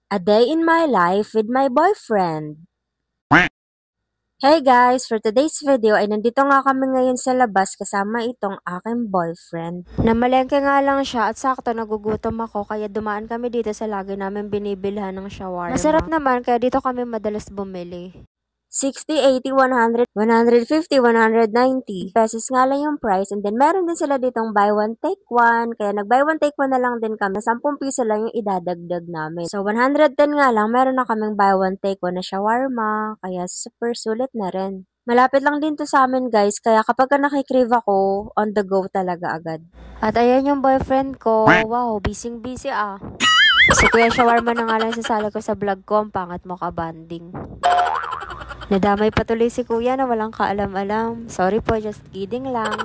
A day in my life with my boyfriend. Hey guys! For today's video ay nandito nga kami ngayon sa labas kasama itong aking boyfriend. Namalengke nga lang siya at sakto nagugutom ako kaya dumaan kami dito sa lagi namin binibilhan ng shawarma. Masarap naman kaya dito kami madalas bumili. 60, 80, 100, 150, 190 pesos nga lang yung price. And then, meron din sila ditong buy one, take one. Kaya nag-buy one, take one na lang din kami. 10 piso lang yung idadagdag namin. So, 110 nga lang, meron na kaming buy one, take one na shawarma. Kaya super sulit na rin. Malapit lang din to sa amin guys. Kaya kapag nakikrave ako, on the go talaga agad. At ayan yung boyfriend ko. Wow, busy ah. Si Kuya Shawarma na nga lang sasali ko sa vlog ko. Ang pangat mo ka banding. Nadamay patuloy si kuya na walang kaalam-alam. Sorry po, just kidding lang.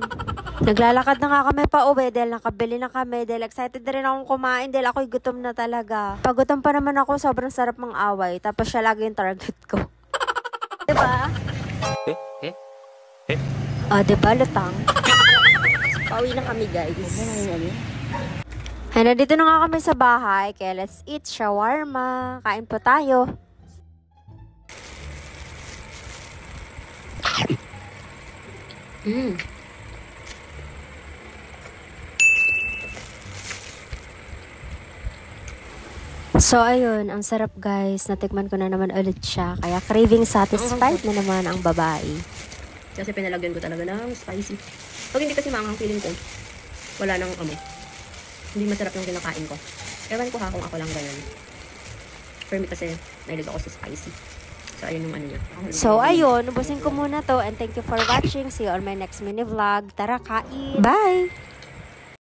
Naglalakad na nga kami pa uwi dahil nakabili na kami. Dahil excited na rin akong kumain dahil ako'y gutom na talaga. Pagutom pa naman ako, sobrang sarap mang away. Tapos siya lagi yung target ko. Diba? Diba, lutang? Pauwi na kami guys. Ay, nandito na nga kami sa bahay. Kaya let's eat shawarma. Kain po tayo. So, ayun. Ang sarap guys. Natikman ko na naman ulit siya. Kaya craving satisfied na naman ang babae. Kasi pinalagyan ko talaga ng spicy. Pag hindi kasi maanghang feeling ko, wala nang amoy. Hindi masarap yung kinakain ko. Ewan ko ha kung ako lang ganyan. For me kasi, nahilig ako sa spicy. So, ayun yung ano niya. So, ayun. Ubusin ko muna to. And thank you for watching. See you on my next mini vlog. Tara, kain! Bye!